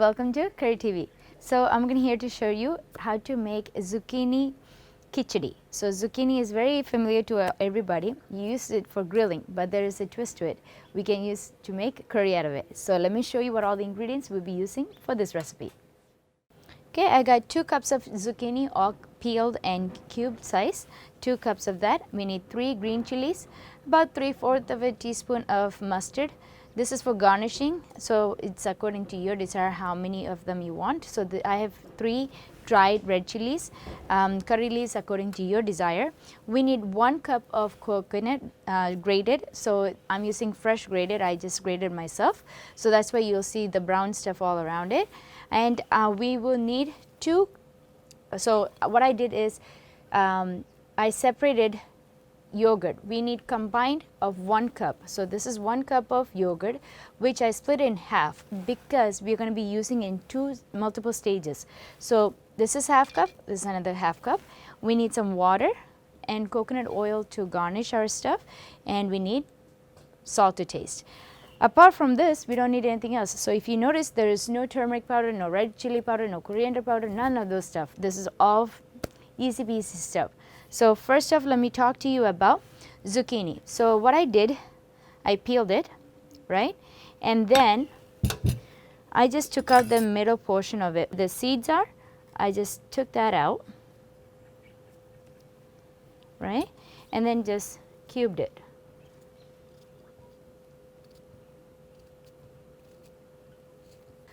welcome to Curry TV. So I'm here to show you how to make zucchini kichadi. So zucchini is very familiar to everybody. You use it for grilling, but there is a twist to it. We can use to make curry out of it. So let me show you what all the ingredients we'll be using for this recipe. Okay, I got 2 cups of zucchini, all peeled and cubed size. 2 cups of that. We need 3 green chilies, about 3/4 of a teaspoon of mustard. This is for garnishing, so it's according to your desire how many of them you want. So I have 3 dried red chilies, curry leaves according to your desire. We need 1 cup of coconut grated, so I'm using fresh grated. I just grated myself, so that's why you'll see the brown stuff all around it. And we will need 2. So what I did is I separated yogurt. We need combined of 1 cup. So this is 1 cup of yogurt, which I split in half because we're going to be using in multiple stages. So this is half cup, this is another half cup. We need some water and coconut oil to garnish our stuff, and we need salt to taste. Apart from this, we don't need anything else. So if you notice, there is no turmeric powder, no red chili powder, no coriander powder, none of those stuff. This is all easy peasy stuff. So first off, let me talk to you about zucchini. So what I did, I peeled it, right? And then I just took out the middle portion of it. The seeds are, I just took that out, right? And then just cubed it.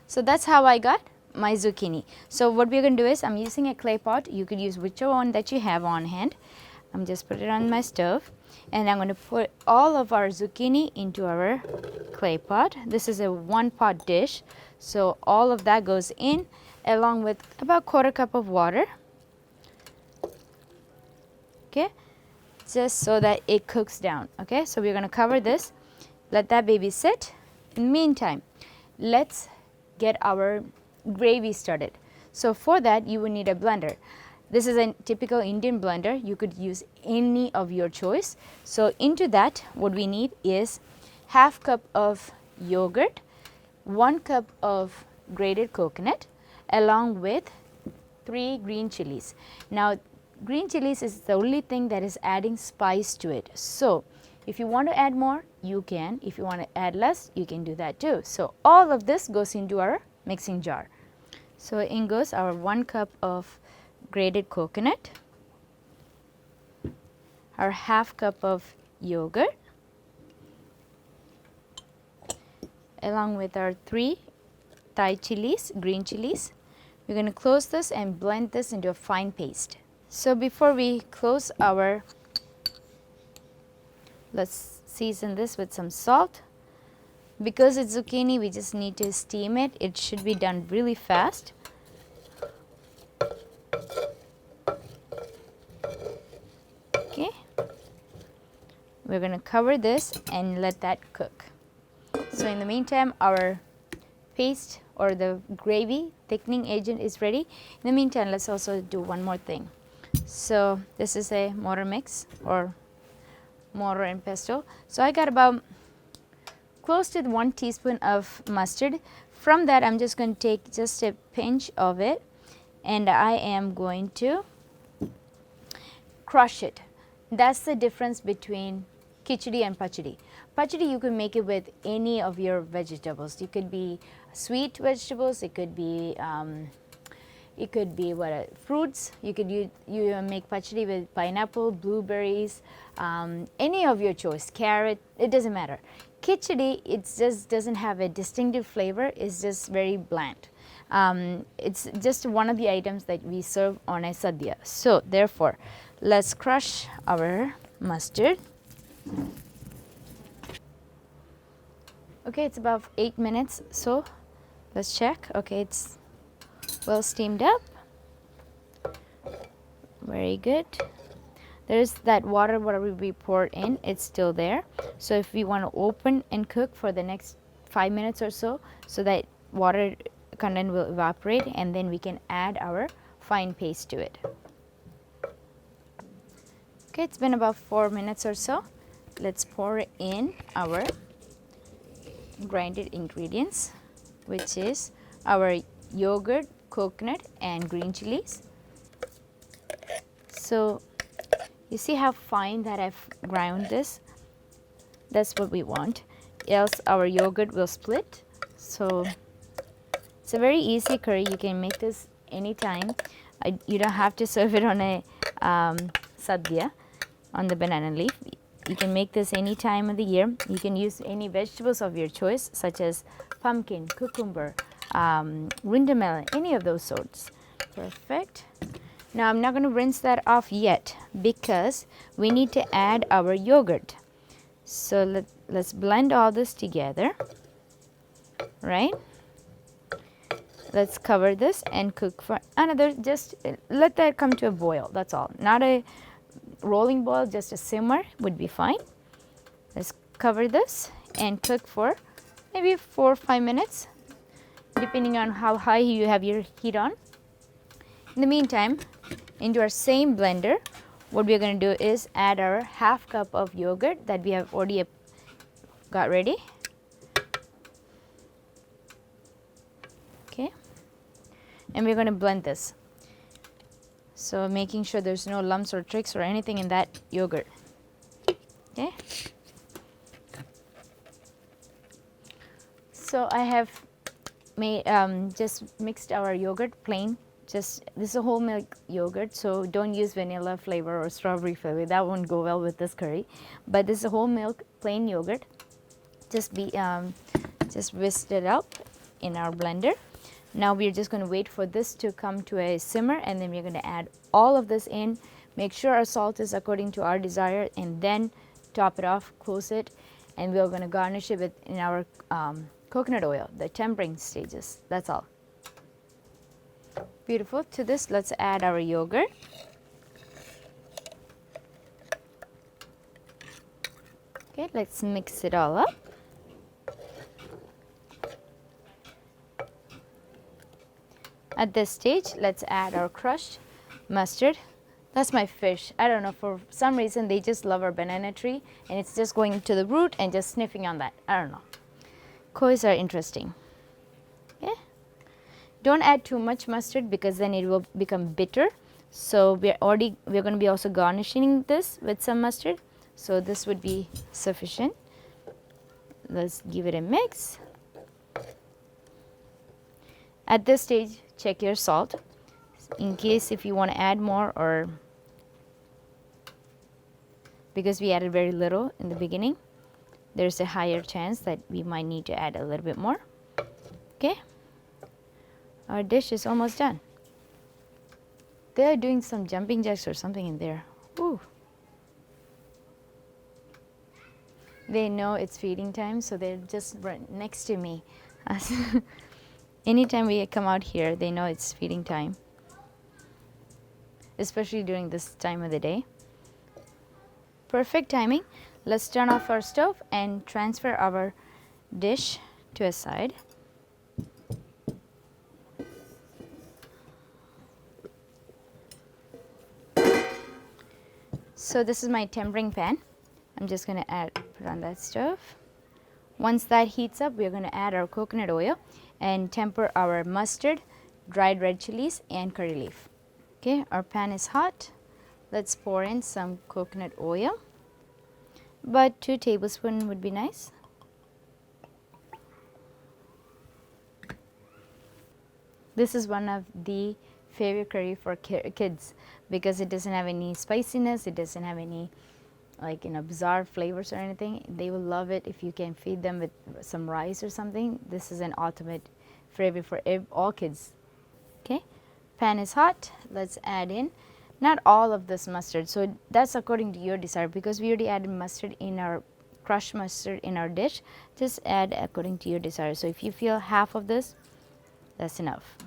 So that's how I got my zucchini. So what we're going to do is, I'm using a clay pot. You could use whichever one that you have on hand. I'm just put it on my stove, and I'm going to put all of our zucchini into our clay pot. This is a 1-pot dish, so all of that goes in along with about 1/4 cup of water. Okay, just so that it cooks down. Okay, so we're going to cover this, let that baby sit. In the meantime, let's get our gravy started. So for that, you will need a blender. This is a typical Indian blender. You could use any of your choice. So into that, what we need is half cup of yogurt, 1 cup of grated coconut, along with 3 green chilies. Now green chilies is the only thing that is adding spice to it. So if you want to add more, you can. If you want to add less, you can do that too. So all of this goes into our mixing jar. So in goes our 1 cup of grated coconut, our half cup of yogurt, along with our 3 Thai chilies, green chilies. We're going to close this and blend this into a fine paste. So before we close let's season this with some salt. Because it's zucchini, we just need to steam it. It should be done really fast. Okay, we're going to cover this and let that cook. So in the meantime, our paste or the gravy thickening agent is ready. In the meantime, let's also do one more thing. So this is a mortar mix or mortar and pesto. So I got about close to 1 teaspoon of mustard. From that, I'm just going to take just a pinch of it, and I am going to crush it. That's the difference between kichadi and pachadi. Pachadi, you can make it with any of your vegetables. It could be sweet vegetables. It could be fruits. You could make pachadi with pineapple, blueberries, any of your choice, carrot. It doesn't matter. Kichadi, it just doesn't have a distinctive flavor. It's just very bland. It's just one of the items that we serve on a sadhya. So therefore, let's crush our mustard. Okay, it's about 8 minutes. So let's check. Okay, it's well steamed up. Very good. There's that water whatever we poured in, it's still there. So if we want to open and cook for the next 5 minutes or so that water content will evaporate, and then we can add our fine paste to it. Okay, it's been about 4 minutes or so. Let's pour in our grinded ingredients, which is our yogurt, coconut and green chilies. So you see how fine that I've ground this? That's what we want, else our yogurt will split. So it's a very easy curry. You can make this anytime. You don't have to serve it on a sadhya, on the banana leaf. You can make this any time of the year. You can use any vegetables of your choice, such as pumpkin, cucumber, rindamelon, any of those sorts. Perfect. Now I'm not going to rinse that off yet because we need to add our yogurt. So let's blend all this together, right? Let's cover this and cook for another, just let that come to a boil, that's all. Not a rolling boil, just a simmer would be fine. Let's cover this and cook for maybe 4 or 5 minutes, depending on how high you have your heat on. In the meantime, into our same blender, what we're going to do is add our half cup of yogurt that we have already got ready. Okay, and we're going to blend this. So making sure there's no lumps or tricks or anything in that yogurt. Okay. So I have made just mixed our yogurt plain. Just this is a whole milk yogurt, so don't use vanilla flavor or strawberry flavor. That won't go well with this curry. But this is a whole milk plain yogurt. Just whisk it up in our blender. Now we're just going to wait for this to come to a simmer, and then we're going to add all of this in. Make sure our salt is according to our desire, and then top it off, close it, and we're going to garnish it with in our coconut oil, the tempering stages. That's all. Beautiful. To this, let's add our yogurt. Okay, let's mix it all up. At this stage, let's add our crushed mustard. That's my fish. I don't know, for some reason they just love our banana tree, and it's just going to the root and just sniffing on that. I don't know. Kois are interesting. Okay. Don't add too much mustard because then it will become bitter. So we're going to be also garnishing this with some mustard. So this would be sufficient. Let's give it a mix. At this stage, check your salt in case if you want to add more, or because we added very little in the beginning, there's a higher chance that we might need to add a little bit more. Okay, our dish is almost done. They're doing some jumping jacks or something in there. Ooh. They know it's feeding time, so they're just right next to me. Anytime we come out here, they know it's feeding time, especially during this time of the day. Perfect timing. Let's turn off our stove and transfer our dish to a side. So this is my tempering pan. I'm just going to put on that stove. Once that heats up, we're going to add our coconut oil and temper our mustard, dried red chilies and curry leaf. Okay, our pan is hot. Let's pour in some coconut oil, but 2 tablespoons would be nice. This is one of the favorite curry for kids because it doesn't have any spiciness, it doesn't have any bizarre flavors or anything. They will love it if you can feed them with some rice or something. This is an ultimate favorite for all kids. Okay, pan is hot. Let's add in not all of this mustard, so that's according to your desire, because we already added mustard in our crushed mustard in our dish. Just add according to your desire. So if you feel half of this, that's enough.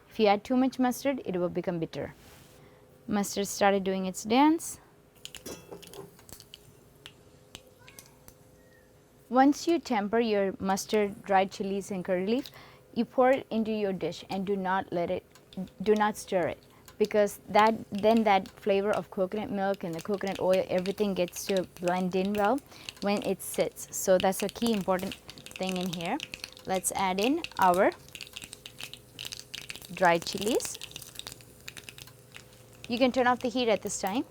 If you add too much mustard, it will become bitter. Mustard started doing its dance. Once you temper your mustard, dried chilies and curry leaf, you pour it into your dish and do not stir it, because then that flavor of coconut milk and the coconut oil, everything gets to blend in well when it sits. So that's a key important thing in here. Let's add in our dried chilies. You can turn off the heat at this time.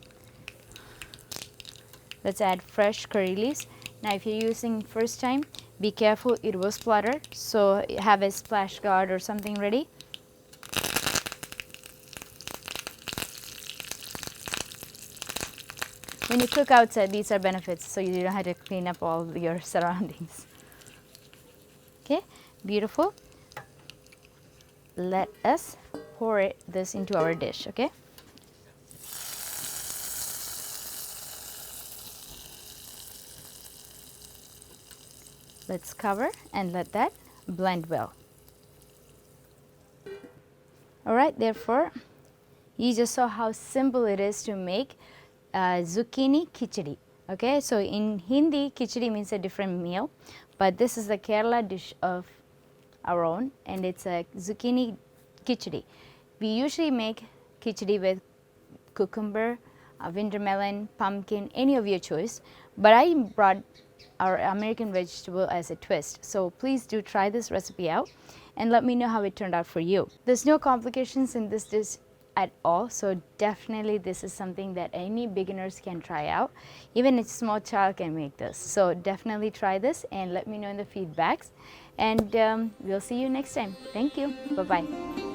Let's add fresh curry leaves. Now if you're using first time, be careful, it will splatter, so have a splash guard or something ready. When you cook outside, these are benefits, so you don't have to clean up all your surroundings. Okay, beautiful. Let us pour this into our dish, okay? Let's cover and let that blend well. Alright, therefore, you just saw how simple it is to make zucchini kichadi. Okay, so in Hindi, kichadi means a different meal, but this is the Kerala dish of our own, and it's a zucchini kichadi. We usually make kichadi with cucumber, winter melon, pumpkin, any of your choice, but I brought our American vegetable as a twist. So please do try this recipe out and let me know how it turned out for you. There's no complications in this dish at all, so definitely this is something that any beginners can try out. Even a small child can make this. So definitely try this and let me know in the feedbacks, and we'll see you next time. Thank you. Bye-bye.